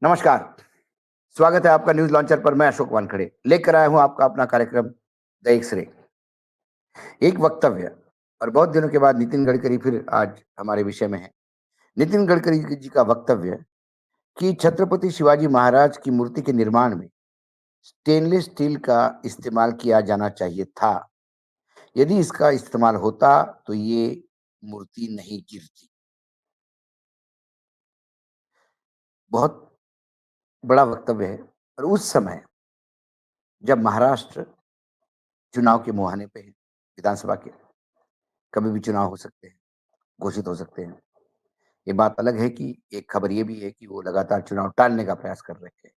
नमस्कार, स्वागत है आपका न्यूज़ लॉन्चर पर। मैं अशोक वानखेड़े लेकर आया हूँ आपका अपना कार्यक्रम द एक्स-रे। एक वक्तव्य और बहुत दिनों के बाद नितिन गडकरी फिर आज हमारे विषय में हैं। नितिन गडकरी जी का वक्तव्य कि छत्रपति शिवाजी महाराज की मूर्ति के निर्माण में स्टेनलेस स्टील का इस्तेमाल किया जाना चाहिए था। यदि इसका इस्तेमाल होता तो ये मूर्ति नहीं गिरती। बहुत बड़ा वक्तव्य है और उस समय जब महाराष्ट्र चुनाव के मुहाने पे है, विधानसभा के, कभी भी चुनाव हो सकते हैं, घोषित हो सकते हैं। ये बात अलग है कि एक खबर ये भी है कि वो लगातार चुनाव टालने का प्रयास कर रहे हैं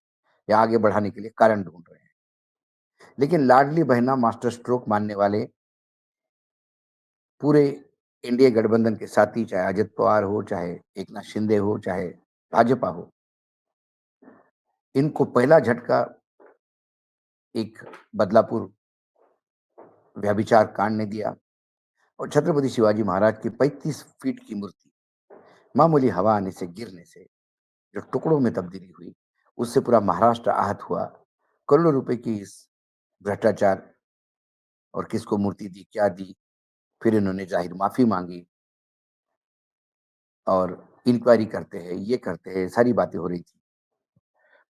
या आगे बढ़ाने के लिए कारण ढूंढ रहे हैं। लेकिन लाडली बहना मास्टर स्ट्रोक मानने वाले पूरे एनडीए गठबंधन के साथी, चाहे अजित पवार हो, चाहे एकनाथ शिंदे हो, चाहे भाजपा हो, इनको पहला झटका एक बदलापुर व्यभिचार कांड ने दिया और छत्रपति शिवाजी महाराज की 35 फीट की मूर्ति मामूली हवा आने से, गिरने से जो टुकड़ों में तब्दीली हुई, उससे पूरा महाराष्ट्र आहत हुआ। करोड़ों रुपए की इस भ्रष्टाचार और किसको मूर्ति दी, क्या दी, फिर इन्होंने जाहिर माफी मांगी और इंक्वायरी करते हैं, ये करते हैं, सारी बातें हो रही थी।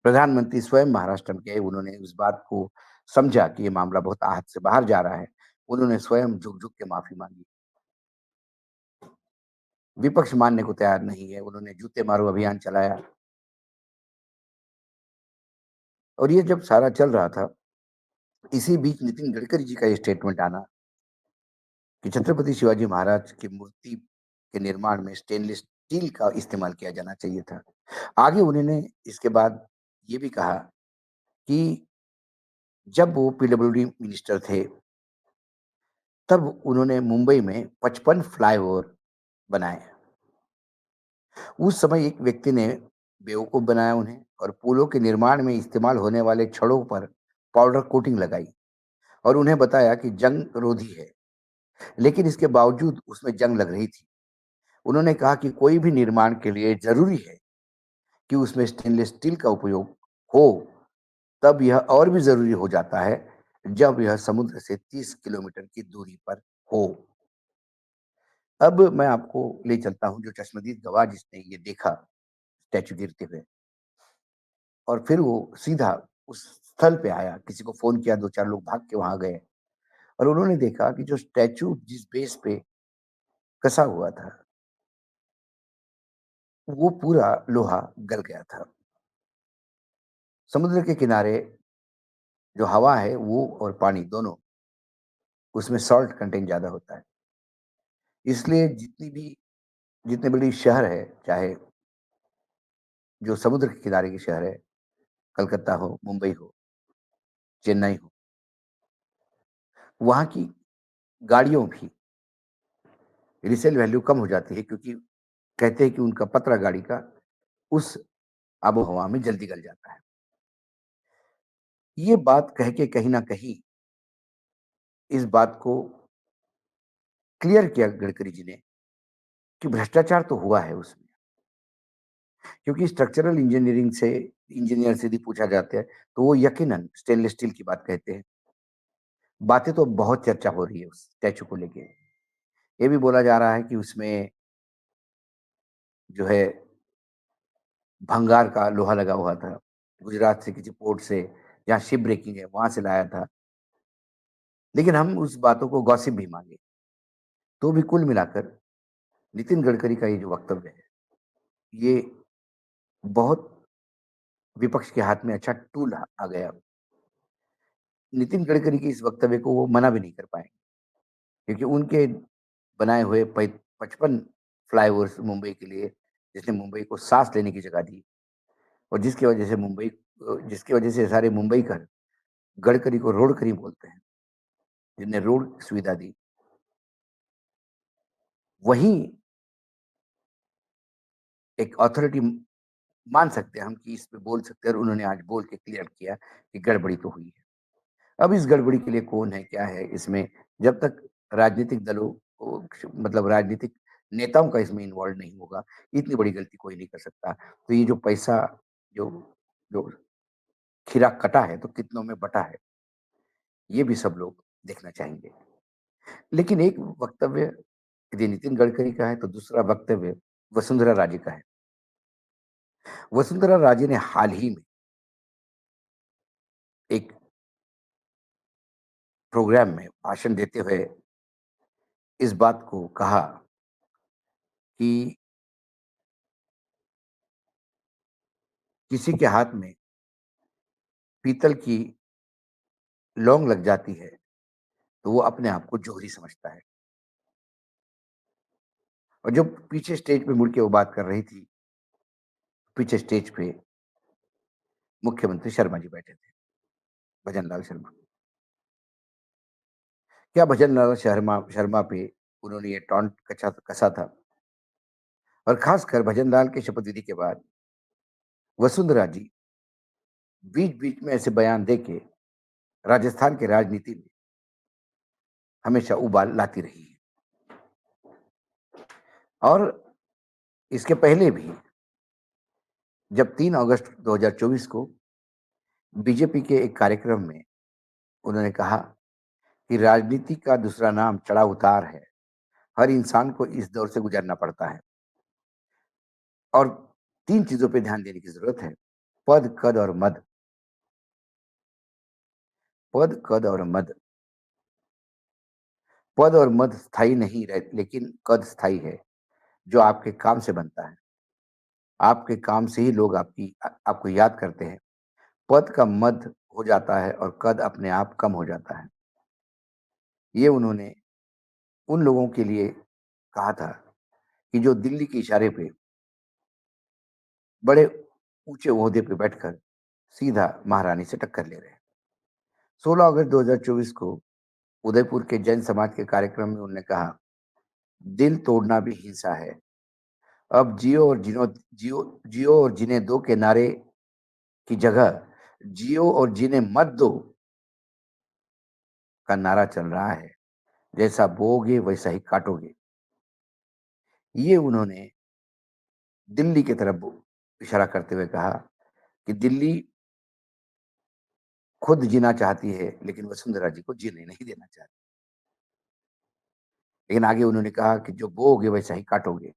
प्रधानमंत्री स्वयं महाराष्ट्र में गए, उन्होंने उस बात को समझा कि ये मामला बहुत आहत से बाहर जा रहा है। उन्होंने स्वयं झुक झुक के माफी मांगी। विपक्ष मानने को तैयार नहीं है, उन्होंने जूते मारो अभियान चलाया। और ये जब सारा चल रहा था, इसी बीच नितिन गडकरी जी का ये स्टेटमेंट आना कि छत्रपति शिवाजी महाराज की मूर्ति के निर्माण में स्टेनलेस स्टील का इस्तेमाल किया जाना चाहिए था। आगे उन्होंने इसके बाद ये भी कहा कि जब वो पीडब्ल्यूडी मिनिस्टर थे, तब उन्होंने मुंबई में 55 फ्लाईओवर बनाए। उस समय एक व्यक्ति ने बेवकूफ बनाया उन्हें और पुलों के निर्माण में इस्तेमाल होने वाले छड़ों पर पाउडर कोटिंग लगाई और उन्हें बताया कि जंग रोधी है, लेकिन इसके बावजूद उसमें जंग लग रही थी। उन्होंने कहा कि कोई भी निर्माण के लिए ज़रूरी है कि उसमें स्टेनलेस स्टील का उपयोग हो, तब यह और भी ज़रूरी हो जाता है जब यह समुद्र से 30 किलोमीटर की दूरी पर हो। अब मैं आपको ले चलता हूँ जो चश्मदीद गवाह जिसने ये देखा स्टैच्यू गिरते हुए और फिर वो सीधा उस स्थल पे आया, किसी को फ़ोन किया, 2-4 लोग भाग के वहाँ गए और उन्होंने देखा कि जो स्टैच्यू जिस बेस पे कसा हुआ था, वो पूरा लोहा गल गया था। समुद्र के किनारे जो हवा है वो और पानी दोनों, उसमें सॉल्ट कंटेंट ज़्यादा होता है। इसलिए जितनी बड़ी शहर है, चाहे जो समुद्र के किनारे की शहर है, कलकत्ता हो, मुंबई हो, चेन्नई हो, वहाँ की गाड़ियों की रीसेल वैल्यू कम हो जाती है क्योंकि कहते हैं कि उनका पतरा गाड़ी का उस आबो-हवा में जल्दी गल जाता है। ये बात कह के कहीं न कहीं इस बात को क्लियर किया गडकरी जी ने कि भ्रष्टाचार तो हुआ है उसमें। क्योंकि स्ट्रक्चरल इंजीनियरिंग से इंजीनियर से यदि पूछा जाता है, तो वो यकीनन स्टेनलेस स्टील की बात कहते हैं। बातें तो बहुत चर्चा हो रही है उस स्टैच्यू को लेके। ये भी बोला जा रहा है कि उसमें जो है भंगार का लोहा लगा हुआ था। गुजरात से किसी पोर्ट से जहाँ शिप ब्रेकिंग है, वहाँ से लाया था। लेकिन हम उस बातों को गॉसिप भी माने। तो भी कुल मिलाकर नितिन गडकरी का ये जो वक्तव्य है, ये बहुत विपक्ष के हाथ में अच्छा टूल आ गया। नितिन गडकरी के इस वक्तव्य को वो मना भी नहीं कर पाएँगे क्योंकि उनके बनाए हुए 55 फ्लाईओवर्स मुंबई के लिए, जिसने मुंबई को साँस लेने की जगह दी और जिसकी वजह से सारे मुंबईकर गडकरी को रोडकरी बोलते हैं, जिनने रोड सुविधा दी। वहीं एक अथॉरिटी मान सकते हैं हम कि इस पे बोल सकते हैं और उन्होंने आज बोल के क्लियर किया कि गड़बड़ी तो हुई है। अब इस गड़बड़ी के लिए कौन है, क्या है इसमें, जब तक राजनीतिक दलों को मतलब राजनीतिक नेताओं का इसमें इन्वॉल्व नहीं होगा, इतनी बड़ी गलती कोई नहीं कर सकता। तो ये जो पैसा जो जो खीरा कटा है तो कितनों में बँटा है, ये भी सब लोग देखना चाहेंगे। लेकिन एक वक्तव्य यदि नितिन गडकरी का है तो दूसरा वक्तव्य वसुंधरा राजे का है। वसुंधरा राजे ने हाल ही में एक प्रोग्राम में भाषण देते हुए इस बात को कहा कि किसी के हाथ में पीतल की लौंग लग जाती है, तो वो अपने आप को जोहरी समझता है। और जब पीछे स्टेज पे मुड़ के वो बात कर रही थी, पीछे स्टेज पे मुख्यमंत्री शर्मा जी बैठे थे, भजन लाल शर्मा। क्या भजन लाल शर्मा शर्मा पे उन्होंने ये टॉन्ट कसा कसा था और खासकर भजन लाल के शपथ विधि के बाद वसुंधरा जी बीच-बीच में ऐसे बयान देके राजस्थान की राजनीति में हमेशा उबाल लाती रही है। और इसके पहले भी जब 3 अगस्त 2024 को बीजेपी के एक कार्यक्रम में उन्होंने कहा कि राजनीति का दूसरा नाम चढ़ाव-उतार है। हर इंसान को इस दौर से गुजरना पड़ता है और 3 चीज़ों पे ध्यान देने की ज़रूरत है। पद, कद और मद। पद, कद और मद। पद और मद स्थायी नहीं रह लेकिन कद स्थायी है, जो आपके काम से बनता है। आपके काम से ही लोग आपको याद करते हैं। पद का मद हो जाता है और कद अपने आप कम हो जाता है। ये उन्होंने उन लोगों के लिए कहा था कि जो दिल्ली के इशारे पे बड़े ऊँचे ओहदे पे बैठकर सीधा महारानी से टक्कर ले रहे हैं। 16 अगस्त 2024 को उदयपुर के जैन समाज के कार्यक्रम में उन्होंने कहा, "दिल तोड़ना भी हिंसा है। अब जियो और जीने दो के नारे की जगह जियो और जीने मत दो का नारा चल रहा है। जैसा बोओगे वैसा ही काटोगे।" ये उन्होंने दिल्ली की तरफ इशारा करते हुए कहा कि दिल्ली खुद जीना चाहती है, लेकिन वसुंधरा जी को जीने नहीं देना चाहती। लेकिन आगे उन्होंने कहा कि जो बोओगे वैसा ही काटोगे।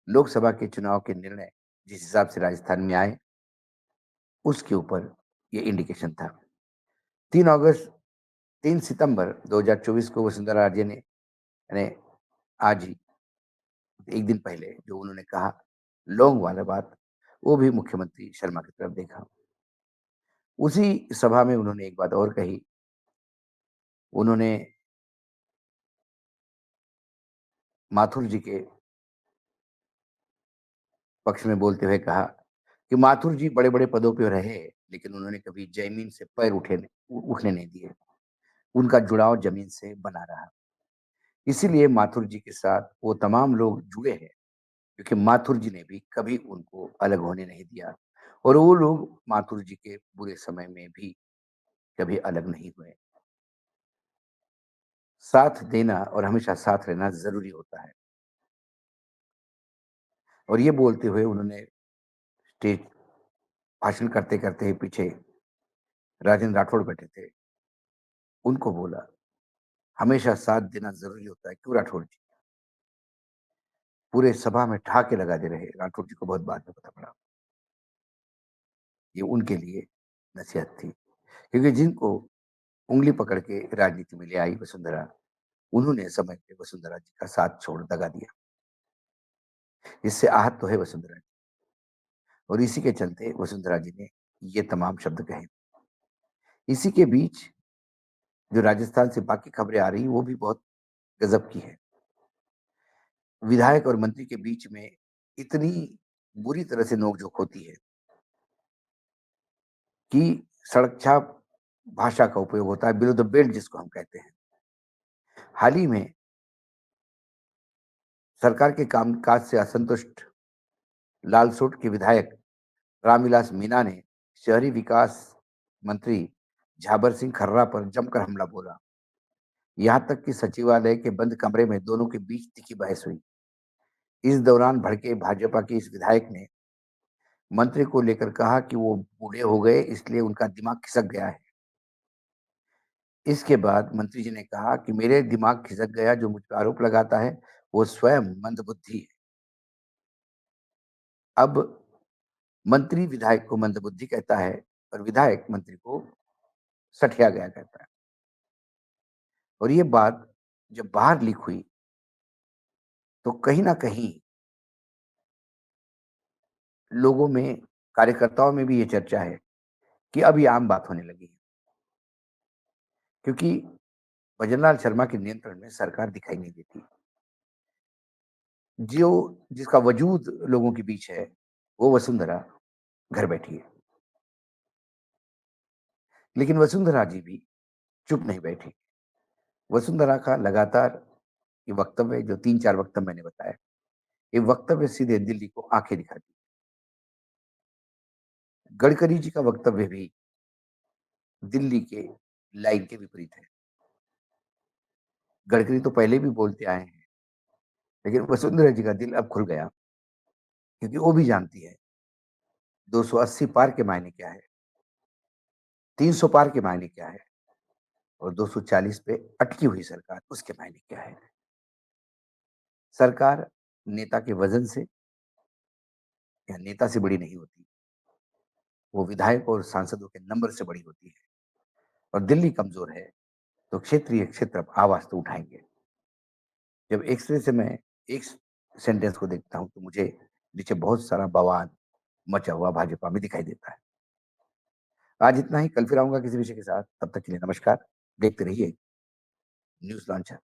लोकसभा के चुनाव के निर्णय जिस हिसाब से राजस्थान में आए, उसके ऊपर ये इंडिकेशन था। 3 अगस्त 3 सितंबर 2024 को वसुंधरा राजे ने यानी आज ही 1 दिन पहले जो उन्होंने कहा लौंग वाला बात, वो भी मुख्यमंत्री शर्मा की तरफ देखा। उसी सभा में उन्होंने एक बात और कही, उन्होंने माथुर जी के पक्ष में बोलते हुए कहा कि माथुर जी बड़े-बड़े पदों पे रहे, लेकिन उन्होंने कभी ज़मीन से पैर उठने नहीं दिए। उनका जुड़ाव ज़मीन से बना रहा। इसीलिए माथुर जी के साथ वो तमाम लोग जुड़े हैं, क्योंकि माथुर जी ने भी कभी उनको अलग होने नहीं दिया और वो लोग माथुर जी के बुरे समय में भी कभी अलग नहीं हुए। साथ देना और हमेशा साथ रहना ज़रूरी होता है और ये बोलते हुए उन्होंने स्टेज भाषण करते-करते ही पीछे राजेंद्र राठौड़ बैठे थे, उनको बोला, "हमेशा साथ देना ज़रूरी होता है, क्यों राठौड़ जी?" पूरे सभा में ठहाके लगा दे रहे। राठौड़ जी को बहुत बाद में पता पड़ा, ये उनके लिए नसीहत थी। क्योंकि जिनको उँगली पकड़ के राजनीति में ले आई वसुंधरा, उन्होंने समय पे वसुंधरा जी का साथ छोड़ दगा दिया। इससे आहत तो है वसुंधरा जी और इसी के चलते वसुंधरा जी ने ये तमाम शब्द कहे। इसी के बीच जो राजस्थान से बाकी खबरें आ रही हैं, वो भी बहुत गज़ब की हैं। विधायक और मंत्री के बीच में इतनी बुरी तरह से नोक-झोंक होती है कि सड़क छाप भाषा का उपयोग होता है, बिलो द बेल्ट जिसको हम कहते हैं। हाल ही में सरकार के कामकाज से असंतुष्ट लालसोट के विधायक रामविलास मीणा ने शहरी विकास मंत्री झाबर सिंह खर्रा पर जमकर हमला बोला। यहाँ तक कि सचिवालय के बंद कमरे में दोनों के बीच तीखी बहस हुई। इस दौरान भड़के भाजपा के इस विधायक ने मंत्री को लेकर कहा कि वो बूढ़े हो गए इसलिए उनका दिमाग खिसक गया है। इसके बाद मंत्री जी ने कहा कि मेरे दिमाग खिसक गया, जो मुझ पे आरोप लगाता है, वो स्वयं मंदबुद्धि है। अब मंत्री विधायक को मंदबुद्धि कहता है और विधायक मंत्री को सठिया गया कहता है। और ये बात जब बाहर लीक हुई, तो कहीं न कहीं लोगों में, कार्यकर्ताओं में भी ये चर्चा है कि अब ये आम बात होने लगी है। क्योंकि भजनलाल शर्मा के नियंत्रण में सरकार दिखाई नहीं देती। जो जिसका वजूद लोगों के बीच है, वो वसुंधरा घर बैठी है। लेकिन वसुंधरा जी भी चुप नहीं बैठी। वसुंधरा का लगातार ये वक्तव्य, जो 3-4 वक्तव्य मैंने बताए, ये वक्तव्य सीधे दिल्ली को आंखें दिखाती है। गडकरी जी का वक्तव्य भी दिल्ली के लाइन के विपरीत है। गडकरी तो पहले भी बोलते आए हैं, लेकिन वसुंधरा जी का दिल अब खुल गया, क्योंकि वो भी जानती है 280 पार के मायने क्या है, 300 पार के मायने क्या है और 240 पे अटकी हुई सरकार, उसके मायने क्या है। सरकार नेता के वजन से या नेता से बड़ी नहीं होती, वो विधायक और सांसदों के नंबर से बड़ी होती है। और दिल्ली कमजोर है, तो क्षेत्रीय क्षेत्र अब आवाज तो उठाएंगे। जब एक्सरे से मैं एक सेंटेंस को देखता हूं, तो मुझे नीचे बहुत सारा बवाल मचा हुआ भाजपा में दिखाई देता है। आज इतना ही, कल फिर आऊंगा किसी विषय के साथ। तब तक के लिए नमस्कार। देखते रहिए न्यूज लॉन्चर।